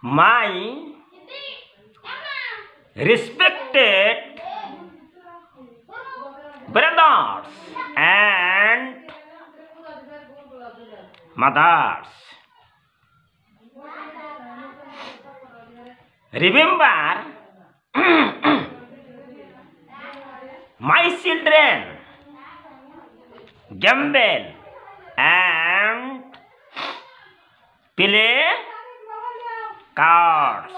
My respected brothers and mothers, remember my children gamble and play cards.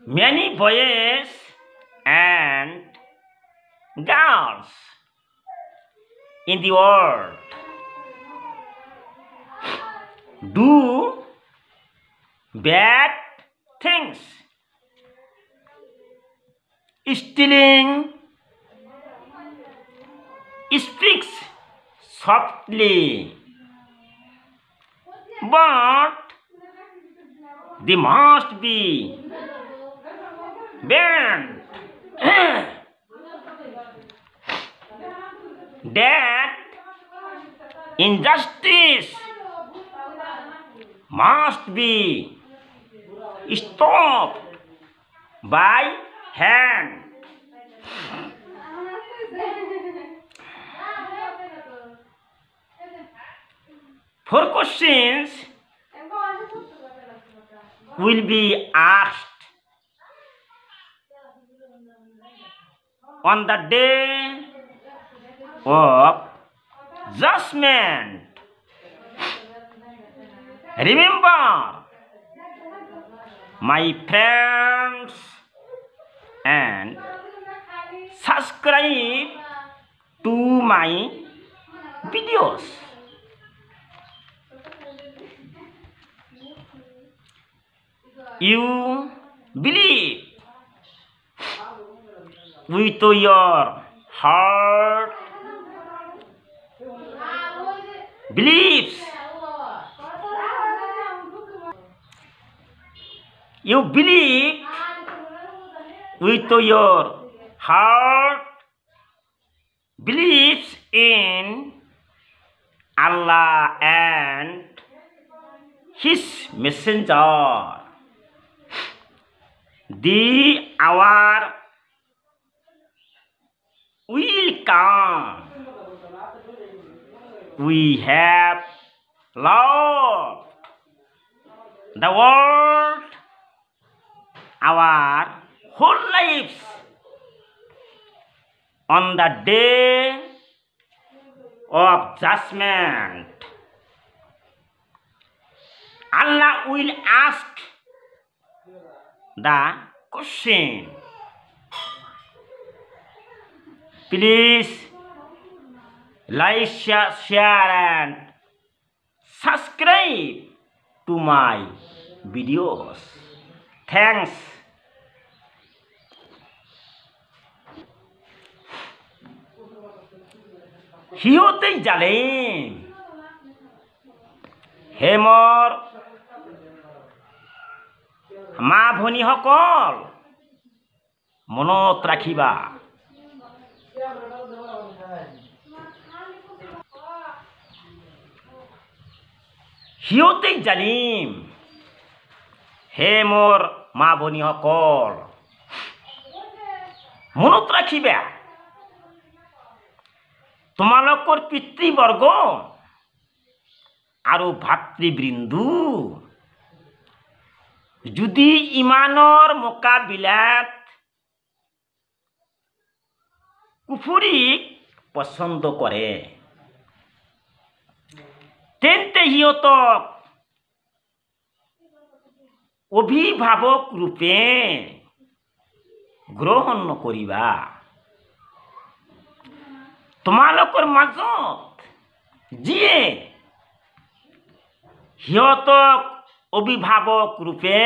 Many boys and girls in the world do bad things, stealing, speaks softly, but they must be banned. That injustice must be stopped by hand. Four questions will be asked on the day of judgment. Remember, my friends, and subscribe to my videos. You believe with your heart, beliefs. You believe with your heart, believes in Allah and His Messenger. The hour will come. We have loved the world our whole lives. On the day of judgment, Allah will ask the question. Please like, share and subscribe to my videos. Thanks. সিহঁতেই জালিম, হে মোৰ মা ভনীসকল, মনত ৰাখিবা, সিহঁতেই জালিম, হে মোৰ মা ভনীসকল, মনত ৰাখিবা, তোমালোকৰ পিতৃবৰ্গ আৰু ভাতৃবৃন্দু যদি ইমানৰ মোকাবিলাত কুফুৰিক পছন্দ কৰে, তেন্তে সিহঁতক অভিভাৱক ৰূপে গ্ৰহণ নকৰিবা। তোমালোকৰ মাজত যিয়ে সিহঁতক অভিভাৱক ৰূপে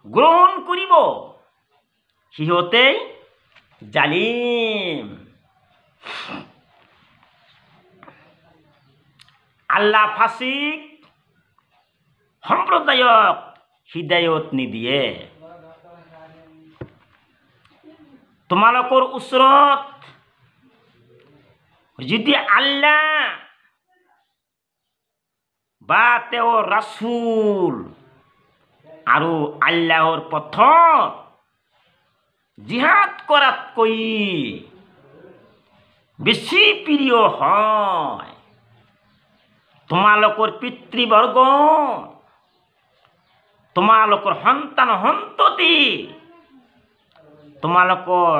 গ্ৰহণ কৰিব, সিহঁতেই জালিম। আল্লাহ ফাসিক সম্প্ৰদায়ক হিদায়ত নিদিয়ে। তোমালোকৰ ওচৰত যদি আল্লাহ বা তেওঁৰ ৰাসূল আৰু আল্লাহৰ পথত জিহাদ কৰাতকৈ বেছি প্ৰিয় হয়। তোমালোকৰ পিতৃবৰ্গ, তোমালোকৰ সন্তান সন্ততি, তোমালোকৰ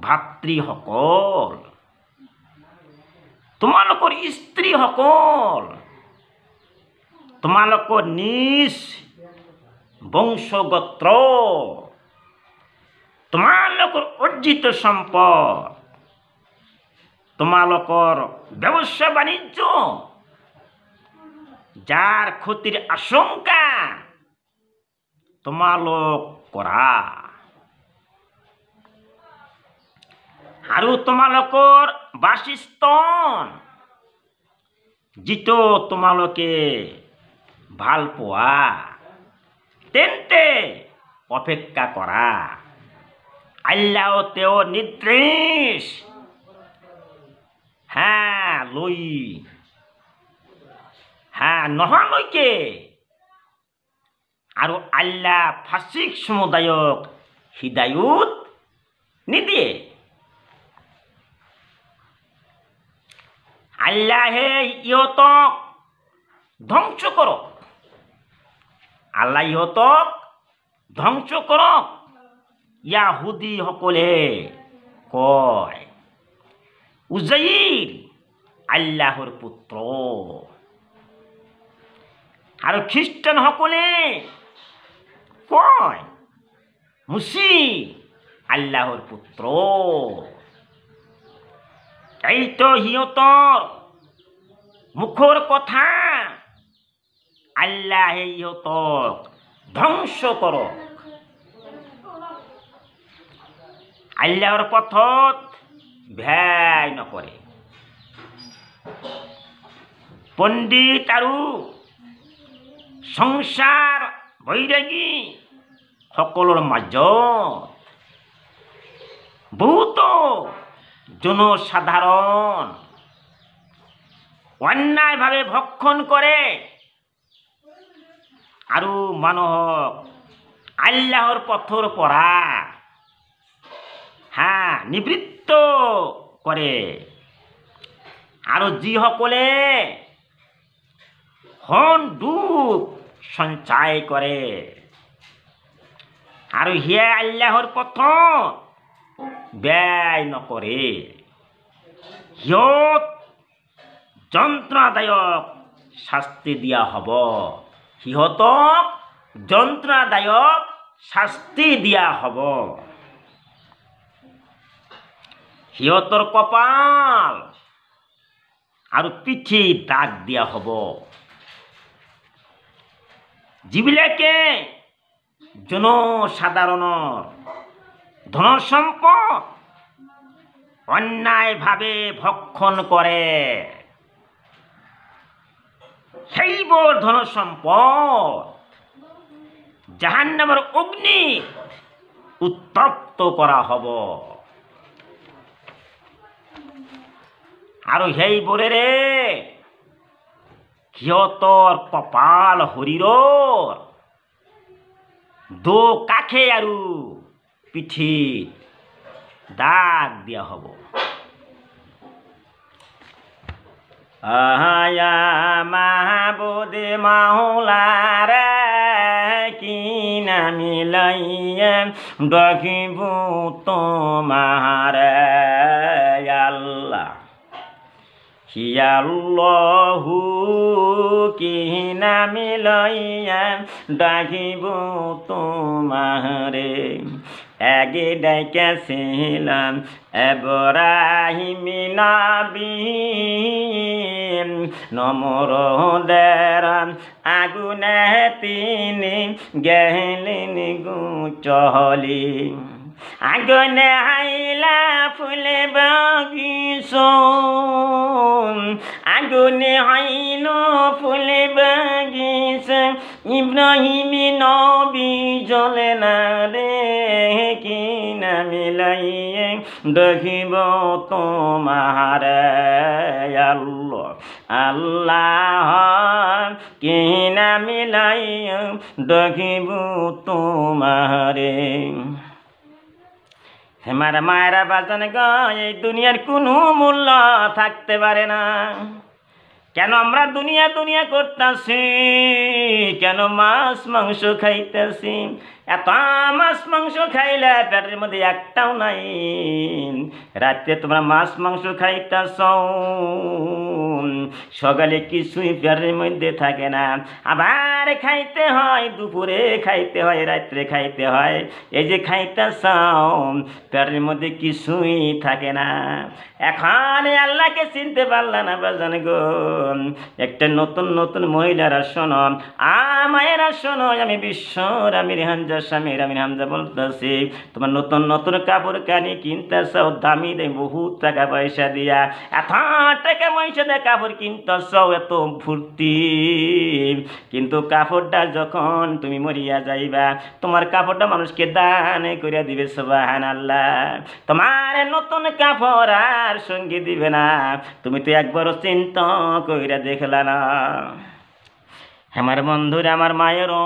ভাতৃসকল, তোমালোকৰ স্ত্ৰীসকল, তোমালোকৰ নিজ বংশগোত্ৰ, তোমালোকৰ অৰ্জিত সম্পদ, তোমালোকৰ ব্যৱসা বাণিজ্য, যাৰ ক্ষতিৰ আশংকা তোমালোক কৰা, আৰু তোমালোকৰ বাসস্থান যিটো তোমালোকে ভাল পোৱা, তেন্তে অপেক্ষা কৰা। আল্লাহ তেওঁৰ নিৰ্দেশ নোহোৱালৈকে আৰু আল্লাহ ফাছিক সমুদায়ক হিদায়ত নিদিয়ে। আল্লাহে ইহঁতক ধ্বংস কৰক, আল্লাহ ইহঁতক ধ্বংস কৰক। ইয়াহুদীসকলে কয় উজাইৰ আল্লাহৰ পুত্ৰ, আৰু খ্ৰীষ্টানসকলে কয় মুসীহ আল্লাহৰ পুত্ৰ। এইটো সিহঁতৰ মুখৰ কথা। আল্লাহে ইহঁতক ধ্বংস কৰক। আল্লাহৰ পথত ভয় নকৰে। পণ্ডিত আৰু সংসাৰ বৈৰাগী সকলৰ মাজত বহুতো জনসাধাৰণ অন্যায়ভাৱে ভক্ষণ কৰে আৰু মানুহক আল্লাহৰ পথৰ পৰা নিবৃত্ত কৰে। আৰু যিসকলে ধন দুখ সঞ্চয় কৰে আৰু সেয়া আল্লাহৰ পথত ব্যয় নকৰে, সিহঁত যন্ত্ৰণাদায়ক শাস্তি দিয়া হ'ব। সিহঁতক যন্ত্ৰণাদায়ক শাস্তি দিয়া হ'ব। সিহঁতৰ কপাল আৰু পিঠি দাগ দিয়া হ'ব। যিবিলাকে জনসাধাৰণৰ ধন সম্পদ অন্যায়ভাৱে ভক্ষণ কৰে, সেইবোৰ ধন সম্পদ জাহান্নামৰ অগ্নিত উত্তপ্ত কৰা হ'ব। আৰু সেইবোৰেৰে সিহঁতৰ কপাল শৰীৰৰ দো কাষে আৰু পিঠিত দাগ দিয়া হ'ব। আয়া মাহবুদ মাওলারে কি নামি লইয়ে ডাকিব তোমারে আল্লাহ, আল্লাহু কি নামি লইয়া ডাকিব তোমারে। আগে ডাইকাছিলাম ইব্রাহিম নবী, নমরুদের আগুনে তিনি গেলেন চলি। আগুনে হাইলা ফুলে বাগিচা, আগুনে হাইল ফুলে বাগিচা, ইব্রাহিম নবী জ্বলে না রে কি নামি লইয়ে দেখিব তোমারে আল্লাহ আল্লাহ কি না মিলাইয়া দেখিব তোমারে। হেমার মায়েরা বাজান গো, এই দুনিয়ার কোনো মূল্য থাকতে পারে না। কেন আমরা দুনিয়া দুনিয়া করতেছি, কেন মাছ মাংস খাইতেছি? এত মাছ মাংস খাইলে পেটের মধ্যে একটাও নাই। রাত্রে তোমরা মাছ মাংস খাইতেছ, সকালে কিছুই পেটের মধ্যে থাকে না, আবার খাইতে হয়, দুপুরে খাইতে হয়, রাত্রে খাইতে হয়। এই যে খাইতেছ পেটের মধ্যে কিছুই থাকে না। এখন আল্লাহকে চিনতে পারলা না বাজান গো। একটা নতুন নতুন মহিলারা শোনো, মায়েরা শোনো, আমি বিশ্বর আমির হামজা স্বামীর আমির হামজা বলতেছি, তোমার নতুন নতুন কাপড় কানি কিনতেছ, দামি দেয় বহু টাকা পয়সা দিয়া, এত টাকা পয়সা দিয়ে কাপড় কিনতেছ, এত ফুর্তি। কিন্তু কাপড়টা যখন তুমি মরিয়া যাইবা, তোমার কাপড়টা মানুষকে দান করে দিবে সুবহানাল্লাহ। তোমার নতুন কাপড় আর সঙ্গী দিবে না, তুমি তো একবারও চিন্তা কইরা দেখলা না। আমার বন্ধুরা, আমার মায়েরও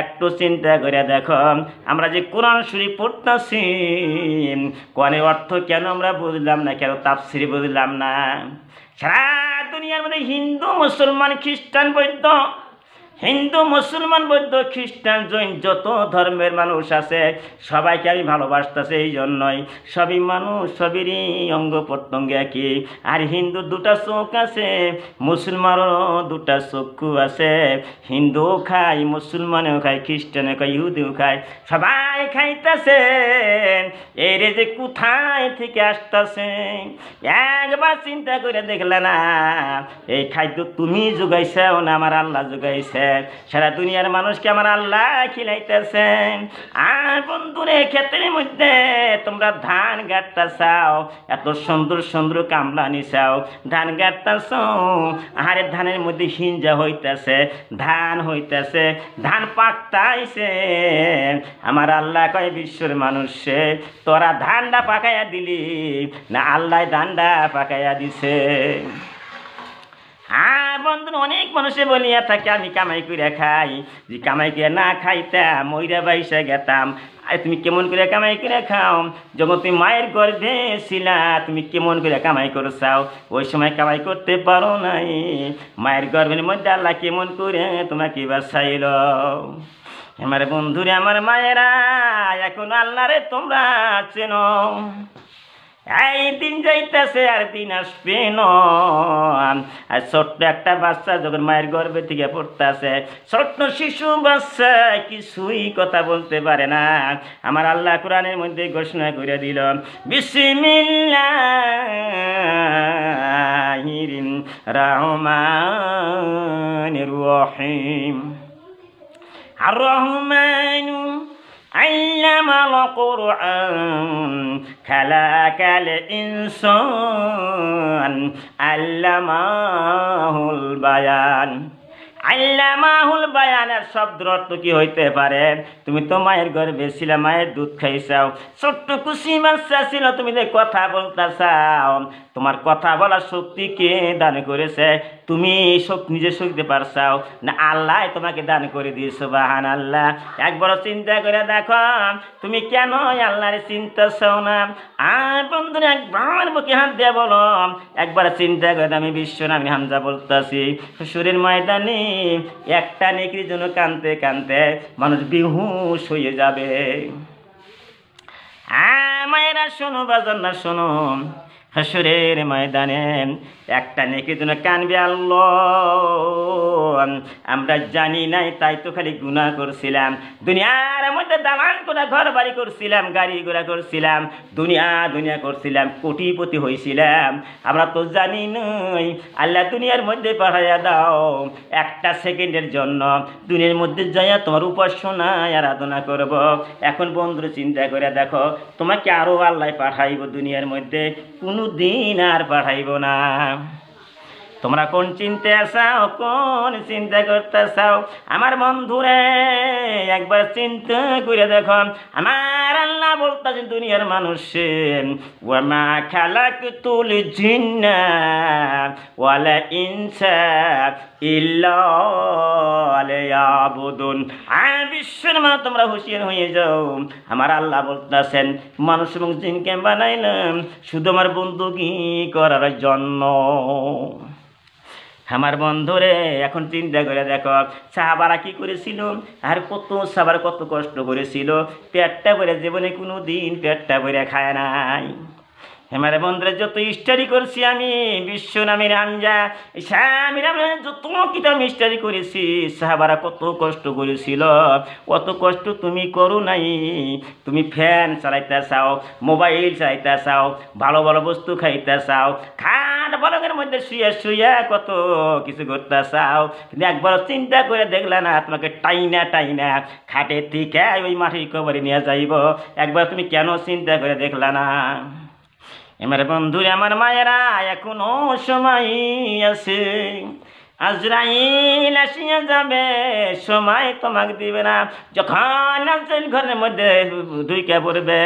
একটু চিন্তা করে দেখো, আমরা যে কোরআন শরীফ পড়তেছি, কোরআনের অর্থ কেন আমরা বুঝলাম না, কেন তাফসীর বুঝলাম না? সারা দুনিয়ার মধ্যে হিন্দু মুসলমান খ্রিস্টান বৌদ্ধ, হিন্দু মুসলমান বৌদ্ধ খ্রিস্টান জৈন যত ধর্মের মানুষ আছে, সবাইকে আমি ভালোবাসতেছি। এই জন্যই সবই মানুষ, সবেরই অঙ্গ প্রত্যঙ্গ একই। আর হিন্দু দুটা চোখ আছে, মুসলমানেরও দুটা চক্ষু আছে। হিন্দুও খায়, মুসলমানেও খায়, খ্রিস্টানও খায়, ইহুদিও খায়, সবাই খাইতেছে। এই রে যে কোথায় থেকে আসতেছে, একবার চিন্তা করে দেখলে না? এই খাদ্য তুমি যোগাইছাও না আমার আল্লাহ যোগাইছে? সারা দুনিয়ার মানুষকে আমার আল্লাহ খিলাইতেছেন। আর বন্ধুরে, ক্ষেতের মধ্যে তোমরা ধান গাঁটতেছাও, এত সুন্দর সুন্দর কামলা নিছাও, ধান গাঁটতেছ, আরে ধানের মধ্যে হিঞ্জা হইতেছে, ধান হইতেছে, ধান পাকতাইছে। আমার আল্লাহ কয়, বিশ্বর মানুষে তোরা ধানটা পাকাইয়া দিলি না আল্লাহ ধানটা পাকাইয়া দিছে? বন্ধু, অনেক মানুষে বলিয়া থাকে আমি কামাই করে খাই, যে কামাই করে না খাইতাম মইরা বাইসা গেতাম। আর তুমি কেমন করে কামাই করে খাও? যখন তুমি মায়ের গর্ভে ছিলা, তুমি কেমন করে কামাই করছাও? ওই সময় কামাই করতে পারো নাই। মায়ের গর্ভের মধ্যে আল্লাহ কেমন করে তোমাকে বাঁচাইল? আমার বন্ধুরে, আমার মায়েরা, এখন আল্লাহরে তোমরা চেনো। এই দিন যাইতেছে আর দিন আসবে না। আর ছোট্ট একটা বাচ্চা যখন মায়ের গর্ভে থেকে পড়তেছে, ছোট্ট শিশু বাচ্চা কিছুই কথা বলতে পারে না। আমার আল্লাহ কোরআনের মধ্যে ঘোষণা করে দিল, বিসমিল্লাহির রহমানির রহিম। আর রহমান আল্লামাল কুরআন খালাকাল ইনসান আল্লামাহুল বায়ান। আল্লামাহুল বায়ানের শব্দের অর্থ কি হইতে পারে? তুমি তো মায়ের গর্ভে ছিলে, মায়ের দুধ খাইছাও, ছোট্ট কুসি বাচ্চা ছিল, তুমি যে কথা বলতে চাও, তোমার কথা বলার শক্তি কে দান করেছে? তুমি নিজে শিখতে পারছাও না আল্লাহ তোমাকে দান করে দিয়েছে? সুবহানাল্লাহ। একবার চিন্তা করে দেখো, তুমি কেন আল্লাহরে চিনতেছাও না? আর বন্ধুরা, একবার বুকে হাত দিয়ে বলো, একবার চিন্তা করে, আমি বিশ্বর আমির হামজা বলতেছি, শ্বশুরের ময়দানে একটা নেকির জন্য কানতে কানতে মানুষ বেহুশ হয়ে যাবে। মায়েরা শোনো, বাজার না শোনো, হাসরের ময়দানে একটা নেকির জন্য কানবে আল্লাহ। আমরা জানি নাই, তাই তো খালি গুনাহ করছিলাম, দুনিয়ার মধ্যে দালান করে ঘর বাড়ি করছিলাম, গাড়ি ঘোড়া করছিলাম, দুনিয়া করছিলাম, কোটিপতি হয়েছিলাম, আমরা তো জানি নই। আল্লাহ দুনিয়ার মধ্যে পাঠাইয়া দাও একটা সেকেন্ডের জন্য, দুনিয়ার মধ্যে যাইয়া তোমার উপাসনা আরাধনা করব। এখন বন্ধুরা চিন্তা করে দেখো, তোমাকে আরো আল্লাহ পাঠাইব দুনিয়ার মধ্যে? কোনো দিন আর পাঠাইব না। তোমরা কোন চিন্তা চাও, কোন চিন্তা করতে চাও? আমার বন্ধুরে একবার চিন্তা করে দেখো। আমার আল্লাহ বলতেছেন দুনিয়ার মানুষে, ওয়ামা খালাকতুল জিন্না ওয়াল ইনসা ইল্লা লিয়াবুদুন। বিশ্বের মানুষ তোমরা হুঁশিয়ার হয়ে যাও। আমার আল্লাহ বলতেছেন মানুষ এবং জিনকে বানাইলাম শুধু আমার বন্দুকি করার জন্য। আমার বন্ধুরে এখন চিন্তা করে দেখো, সাহাবারা কি করেছিল, আর কত সাহাবার কত কষ্ট করেছিল। পেটটা ভরে জীবনে কোনো দিন পেটটা ভরে খায় নাই। আমার বন্ধুরা যত স্টাডি করছি আমি বিশ্ব নামের আঞ্জা স্বামীর যত কিতাব স্টাডি করেছি, সাহাবারা কত কষ্ট করেছিল। অত কষ্ট তুমি করো নাই। তুমি ফ্যান চালাইতে চাও, মোবাইল চালাইতে চাও, ভালো ভালো বস্তু খাইতে চাও, খাট বলকের মধ্যে শুয়ে শুয়ে কত কিছু করতে চাও, কিন্তু একবার চিন্তা করে দেখলে না তোমাকে টাইনা টাইনা খাটের থেকে ওই মাটির কবরে নিয়ে যাইব। একবার তুমি কেন চিন্তা করে দেখলা না? আমার বন্ধুরা আমার মায়েরা এখনো সময় আছে। আজরাইল আসিয়া যাবে, সময় তোমাকে দিবে না। যখন আজরাইল ঘরের মধ্যে ঢুকে পড়বে,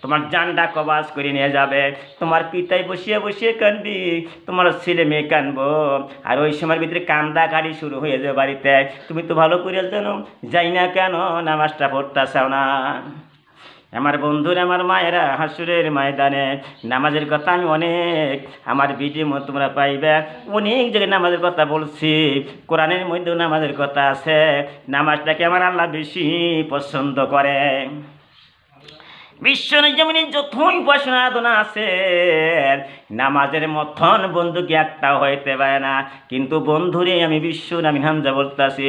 তোমার জানটা কবাজ করে নিয়ে যাবে। তোমার পিতাই বসিয়ে বসিয়ে কাঁদবি, তোমার ছেলে মেয়ে কাঁদবো, আর ওই সময়ের ভিতরে কান্দা কাড়ি শুরু হয়ে যাবে বাড়িতে। তুমি তো ভালো করে জানো, যাই না কেন নামাজটা পড়তে চাও না? আমার বন্ধুরা আমার মায়েরা, হাসুরের ময়দানে নামাজের কথা আমি অনেক আমার ভিডিওর মধ্যে তোমরা পাইবে। অনেক জায়গায় নামাজের কথা বলছি, কোরআনের মধ্যেও নামাজের কথা আছে। নামাজটাকে আমার আল্লাহ বেশি পছন্দ করে। বিশ্বের জমিনে যতই উপাসনা আরাধনা আছে, নামাজের মতন বন্ধুকে একটাও হইতে পারে না। কিন্তু বন্ধুরে আমি বিশ্ব আমি হামজা বলতেছি,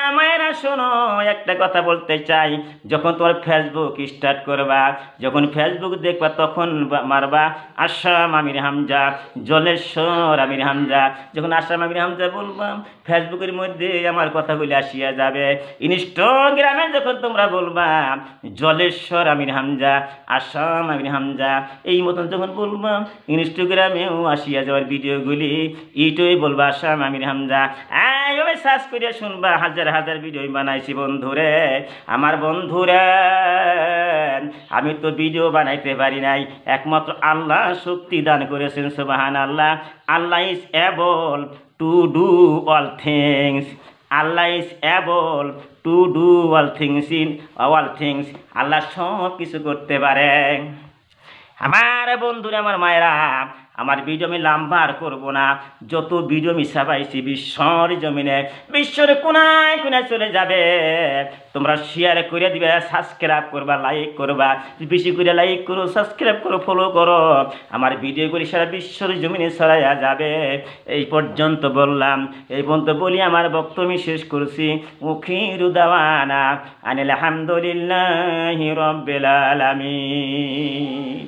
আমায়রা শোনো, একটা কথা বলতে চাই। যখন তোমার ফেসবুক স্টার্ট করবা, যখন ফেসবুক দেখবা, তখন মারবা আসাম আমির হামজা, জলেশ্বর আমির হামজা। যখন আসাম আমির হামজা বলবা, ফেসবুকের মধ্যে আমার কথাগুলি আসিয়া যাবে। ইনস্টাগ্রামে যখন তোমরা বলবা জলেশ্বর আমির হামজা, আসাম আমির হামজা, এই মতন যখন বলবা, ইনস্টাগ্রামেও আসিয়া যাওয়ার ভিডিওগুলি। ইউটিউবে বলবা আসাম আমির হামজা। এইভাবে সার্চ করে শুনবা, হাজার হাজার ভিডিও বানাইছি বন্ধুরে। আমার বন্ধুরা, আমি তো ভিডিও বানাইতে পারি নাই, একমাত্র আল্লাহ শক্তি দান করেছেন। সুবহানাল্লাহ। Allah is able to do all things. Allah is able to do all things in all things. Allah সব কিছু করতে পারে। আমার বন্ধুরা আমার মায়েরা, আমার ভিডিও আমি লম্বা আর করবো না। যত ভিডিও আমি ছাপাইছি বিশ্বর জমিনে, বিশ্বর কোনায় কোনায় চলে যাবে। তোমরা শেয়ার করে দিবে, সাবস্ক্রাইব করবা, লাইক করবা। বেশি করে লাইক করো, সাবস্ক্রাইব করো, ফলো করো। আমার ভিডিওগুলি সারা বিশ্বর জমিনে ছড়াইয়া যাবে। এই পর্যন্ত বললাম, এই পর্যন্ত বলি আমার বক্তব্য আমি শেষ করছি। আখিরু দাওয়ানা আনিল হামদুলিল্লাহি রাব্বিল আলামিন।